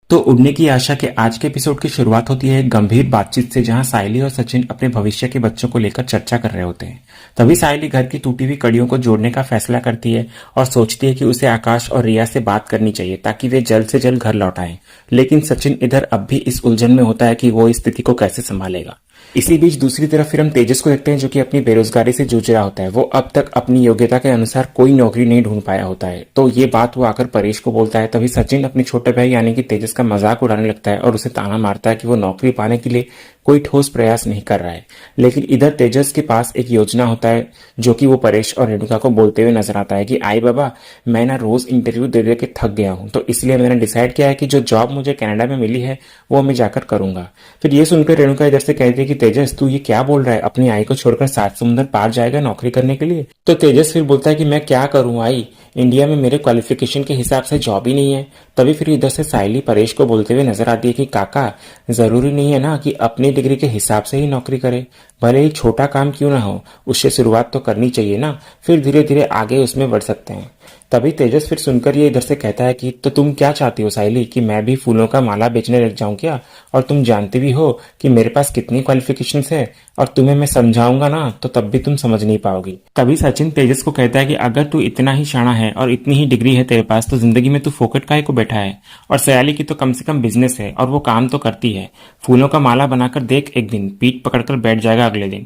तो उड़ने की आशा के आज के एपिसोड की शुरुआत होती है एक गंभीर बातचीत से, जहां सायली और सचिन अपने भविष्य के बच्चों को लेकर चर्चा कर रहे होते हैं। तभी सायली घर की टूटी हुई कड़ियों को जोड़ने का फैसला करती है और सोचती है कि उसे आकाश और रिया से बात करनी चाहिए ताकि वे जल्द से जल्द घर लौट आएं। लेकिन सचिन इधर अब भी इस उलझन में होता है कि वो इस स्थिति को कैसे संभालेगा। इसी बीच दूसरी तरफ फिर हम तेजस को देखते हैं, जो कि अपनी बेरोजगारी से जूझ रहा होता है। वो अब तक अपनी योग्यता के अनुसार कोई नौकरी नहीं ढूंढ पाया होता है। तो ये बात वो आकर परेश को बोलता है। तभी सचिन अपने छोटे भाई यानी कि तेजस का मजाक उड़ाने लगता है और उसे ताना मारता है कि वो नौकरी पाने के लिए कोई ठोस प्रयास नहीं कर रहा है। लेकिन इधर तेजस के पास एक योजना होता है, जो कि वो परेश और रेणुका को बोलते हुए नजर आता है कि आई बाबा, मैं ना रोज इंटरव्यू दे दे के थक गया हूं, तो इसलिए मैंने डिसाइड किया है कि जो जॉब मुझे कनाडा में मिली है वो मैं जाकर करूंगा। फिर ये सुनकर रेणुका इधर से कहती है कि तेजस, तू ये क्या बोल रहा है? अपनी आई को छोड़कर 7 समुंदर पार जाएगा नौकरी करने के लिए? तो तेजस फिर बोलता है कि मैं क्या करूं आई, इंडिया में मेरे क्वालिफिकेशन के हिसाब से जॉब ही नहीं है। तभी फिर इधर से सायली परेश को बोलते हुए नजर आती है कि काका, जरूरी नहीं है ना कि अपनी डिग्री के हिसाब से ही नौकरी करे, भले ही छोटा काम क्यों ना हो, उससे शुरुआत तो करनी चाहिए ना, फिर धीरे धीरे आगे उसमें बढ़ सकते हैं। तभी तेजस फिर सुनकर ये इधर से कहता है कि तो तुम क्या चाहती हो सायली, कि मैं भी फूलों का माला बेचने लग जाऊं क्या? और तुम जानती भी हो कि मेरे पास कितनी क्वालिफिकेशंस है, और तुम्हें मैं समझाऊंगा ना तो तब भी तुम समझ नहीं पाओगी। तभी सचिन तेजस को कहता है कि अगर तू इतना ही शाना है और इतनी ही डिग्री है तेरे पास, तो जिंदगी में तू फोकट काहे को बैठा है? और सयाली की तो कम से कम बिजनेस है और वो काम तो करती है। फूलों का माला बनाकर देख, एक दिन पीठ पकड़कर बैठ जाएगा अगले दिन।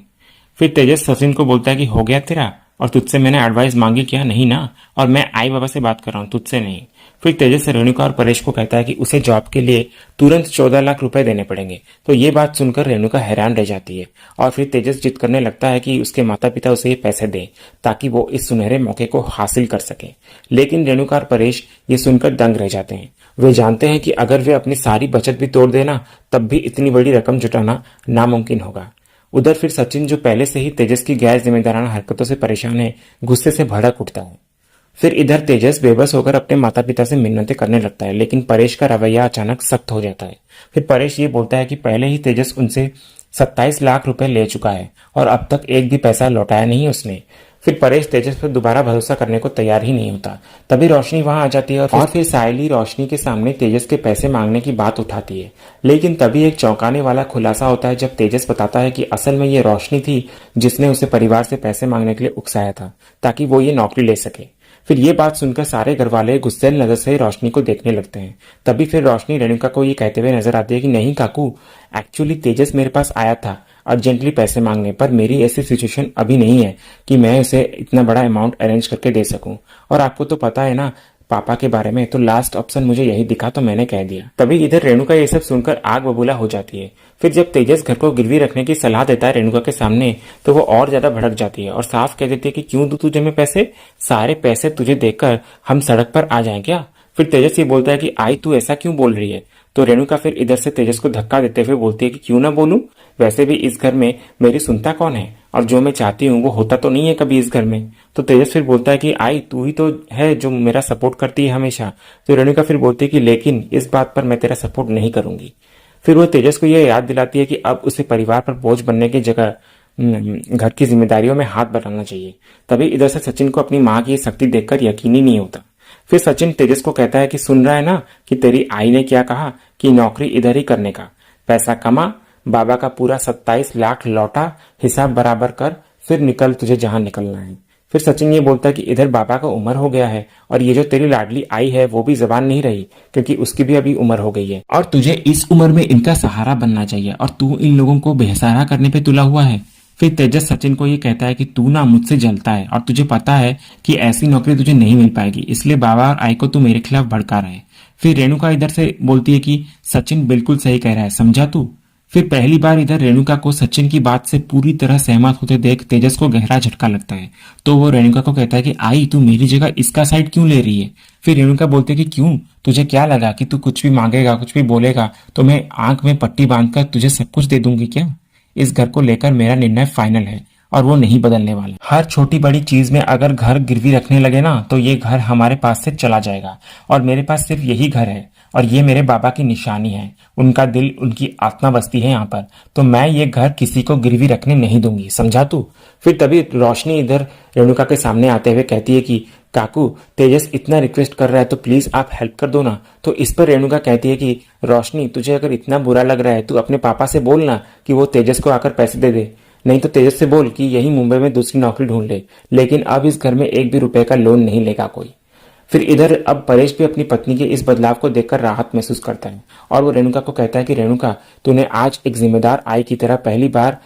फिर तेजस सचिन को बोलता है कि हो गया तेरा, और तुझसे मैंने एडवाइस मांगी क्या? नहीं ना, और मैं आई बाबा से बात कर रहा हूँ, तुझसे नहीं। फिर तेजस से रेणुका और परेश को कहता है कि उसे जॉब के लिए तुरंत 14 लाख रुपए देने पड़ेंगे। तो ये बात सुनकर रेणुका हैरान रह जाती है और फिर तेजस जिद करने लगता है कि उसके माता पिता उसे ये पैसे दें ताकि वो इस सुनहरे मौके को हासिल कर सके। लेकिन रेणुका और परेश ये सुनकर दंग रह जाते हैं। वे जानते हैं कि अगर वे अपनी सारी बचत भी तोड़ देना, तब भी इतनी बड़ी रकम जुटाना नामुमकिन होगा। उधर फिर सचिन, जो पहले से ही तेजस की गैर जिम्मेदाराना हरकतों से परेशान है, गुस्से से भड़क उठता है। फिर इधर तेजस बेबस होकर अपने माता पिता से मिन्नतें करने लगता है, लेकिन परेश का रवैया अचानक सख्त हो जाता है। फिर परेश ये बोलता है कि पहले ही तेजस उनसे 27 लाख रुपए ले चुका है और अब तक एक भी पैसा लौटाया नहीं उसने। फिर परेश तेजस पर दोबारा भरोसा करने को तैयार ही नहीं होता। तभी रोशनी वहां आ जाती है और फिर सायली रोशनी के सामने तेजस के पैसे मांगने की बात उठाती है। लेकिन तभी एक चौंकाने वाला खुलासा होता है, जब तेजस बताता है कि असल में ये रोशनी थी जिसने उसे परिवार से पैसे मांगने के लिए उकसाया था ताकि वो ये नौकरी ले सके। फिर ये बात सुनकर सारे घर वाले गुस्सैल नजर से रोशनी को देखने लगते हैं। तभी फिर रोशनी रेणुका को ये कहते हुए नजर आती है कि नहीं काकू, एक्चुअली तेजस मेरे पास आया था अर्जेंटली पैसे मांगने, पर मेरी ऐसी सिचुएशन अभी नहीं है कि मैं उसे इतना बड़ा अमाउंट अरेंज करके दे सकूं। और आपको तो पता है ना पापा के बारे में, तो लास्ट ऑप्शन मुझे यही दिखा तो मैंने कह दिया। तभी इधर रेणुका ये सब सुनकर आग बबूला हो जाती है। फिर जब तेजस घर को गिरवी रखने की सलाह देता है रेणुका के सामने, तो वो और ज्यादा भड़क जाती है और साफ कह देती है कि क्यों दूं तुझे मैं पैसे? सारे पैसे तुझे देकर हम सड़क पर आ जाएं क्या? फिर तेजस ये बोलता है कि आई तू ऐसा क्यों बोल रही है? तो रेणुका फिर इधर से तेजस को धक्का देते हुए बोलती है कि क्यों ना बोलूं, वैसे भी इस घर में मेरी सुनता कौन है, और जो मैं चाहती हूँ वो होता तो नहीं है कभी इस घर में। तो तेजस फिर बोलता है कि आई तू ही तो है जो मेरा सपोर्ट करती है हमेशा। तो रेणुका फिर बोलती है कि लेकिन इस बात पर मैं तेरा सपोर्ट नहीं करूंगी। फिर वो तेजस को यह याद दिलाती है कि अब उसे परिवार पर बोझ बनने की जगह घर की जिम्मेदारियों में हाथ बटाना चाहिए। तभी इधर से सचिन को अपनी माँ की शक्ति देखकर यकीन ही नहीं होता। फिर सचिन तेजस को कहता है कि सुन रहा है ना कि तेरी आई ने क्या कहा, कि नौकरी इधर ही करने का, पैसा कमा, बाबा का पूरा 27 लाख लौटा, हिसाब बराबर कर, फिर निकल तुझे जहां निकलना है। फिर सचिन ये बोलता है कि इधर बाबा का उम्र हो गया है और ये जो तेरी लाडली आई है वो भी जबान नहीं रही, क्योंकि उसकी भी अभी उम्र हो गई है, और तुझे इस उम्र में इनका सहारा बनना चाहिए और तू इन लोगों को बेसहारा करने पे तुला हुआ है। फिर तेजस सचिन को ये कहता है कि तू ना मुझसे जलता है और तुझे पता है कि ऐसी नौकरी तुझे नहीं मिल पाएगी, इसलिए बाबा और आई को तू मेरे खिलाफ भड़का रहा है। फिर रेणुका इधर से बोलती है कि सचिन बिल्कुल सही कह रहा है, समझा तू? फिर पहली बार इधर रेणुका को सचिन की बात से पूरी तरह सहमत होते देख तेजस को गहरा झटका लगता है। तो वो रेणुका को कहता है कि आई तू मेरी जगह इसका साइड क्यों ले रही है? फिर रेणुका बोलती है कि क्यों, तुझे क्या लगा कि तू कुछ भी मांगेगा, कुछ भी बोलेगा तो मैं आंख में पट्टी बांधकर तुझे सब कुछ दे दूंगी क्या? इस घर को लेकर मेरा निर्णय फाइनल है और वो नहीं बदलने वाला। हर छोटी बड़ी चीज में अगर घर गिरवी रखने लगे ना, तो ये घर हमारे पास से चला जाएगा और मेरे पास सिर्फ यही घर है और ये मेरे बाबा की निशानी है, उनका दिल, उनकी आत्मा बसती है यहाँ पर, तो मैं ये घर किसी को गिरवी रखने नहीं दूंगी, समझा तू? फिर तभी रोशनी इधर रेणुका के सामने आते हुए कहती है कि काकू तेजस इतना रिक्वेस्ट कर रहा है तो प्लीज आप हेल्प कर दो ना। तो इस पर रेणुका कहती है कि रोशनी तुझे अगर इतना बुरा लग रहा है तू अपने पापा से बोल ना कि वो तेजस को आकर पैसे दे दे, नहीं तो तेजस से बोल कि यही मुंबई में दूसरी नौकरी ढूंढ ले, लेकिन अब इस घर में एक भी रुपए का लोन नहीं लेगा कोई। फिर इधर अब परेश भी अपनी पत्नी के इस बदलाव को देखकर राहत महसूस करता है और वो रेणुका को कहता है कि रेणुका तूने आज एक जिम्मेदार आई की तरह पहली बार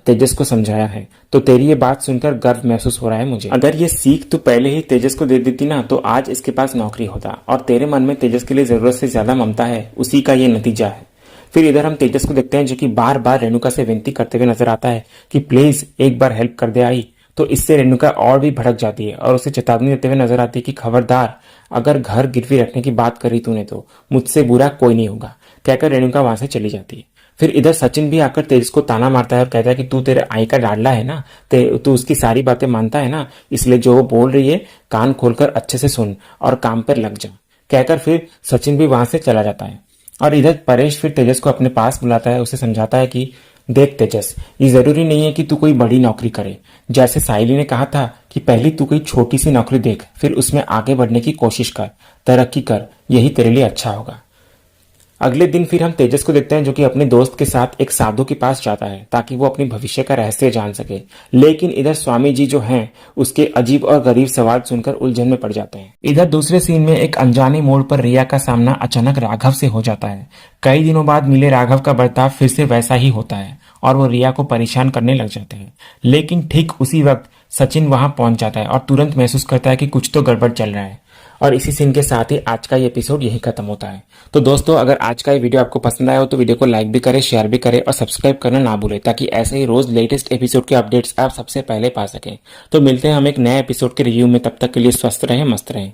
तेजस को समझाया है, तो तेरी ये बात सुनकर गर्व महसूस हो रहा है मुझे। अगर ये सीख तू पहले ही तेजस को दे देती ना तो आज इसके पास नौकरी होता, और तेरे मन में तेजस के लिए जरूरत से ज्यादा ममता है, उसी का ये नतीजा है। फिर इधर हम तेजस को देखते हैं जो कि बार बार रेणुका से विनती करते हुए नजर आता है कि प्लीज एक बार हेल्प कर दे आई। तो इससे रेणुका और भी भड़क जाती है और उसे चेतावनी देते हुए नजर आती है कि खबरदार, अगर घर गिरवी रखने की बात करी तूने तो मुझसे बुरा कोई नहीं होगा, कहकर रेणुका वहां से चली जाती है। फिर इधर सचिन भी आकर तेजस को ताना मारता है और कहता है कि तू तेरे आई का लाडला है ना, तू उसकी सारी बातें मानता है ना, इसलिए जो वो बोल रही है कान खोलकर अच्छे से सुन और काम पर लग जा, कहकर फिर सचिन भी वहां से चला जाता है। और इधर परेश फिर तेजस को अपने पास बुलाता है, उसे समझाता है कि देख तेजस, ये जरूरी नहीं है कि तू कोई बड़ी नौकरी करे। जैसे साइली ने कहा था कि पहले तू कोई छोटी सी नौकरी देख, फिर उसमें आगे बढ़ने की कोशिश कर, तरक्की कर, यही तेरे लिए अच्छा होगा। अगले दिन फिर हम तेजस को देखते हैं जो कि अपने दोस्त के साथ एक साधु के पास जाता है ताकि वो अपनी भविष्य का रहस्य जान सके, लेकिन इधर स्वामी जी जो हैं उसके अजीब और गरीब सवाल सुनकर उलझन में पड़ जाते हैं। इधर दूसरे सीन में एक अनजाने मोड़ पर रिया का सामना अचानक राघव से हो जाता है। कई दिनों बाद मिले राघव का बर्ताव फिर से वैसा ही होता है और वो रिया को परेशान करने लग जाते हैं, लेकिन ठीक उसी वक्त सचिन वहां पहुंच जाता है और तुरंत महसूस करता है कि कुछ तो गड़बड़ चल रहा है। और इसी सीन के साथ ही आज का ये एपिसोड यही खत्म होता है। तो दोस्तों, अगर आज का ये वीडियो आपको पसंद आया हो तो वीडियो को लाइक भी करें, शेयर भी करें और सब्सक्राइब करना ना भूलें ताकि ऐसे ही रोज लेटेस्ट एपिसोड के अपडेट्स आप सबसे पहले पा सकें। तो मिलते हैं हम एक नए एपिसोड के रिव्यू में, तब तक के लिए स्वस्थ रहें, मस्त रहें।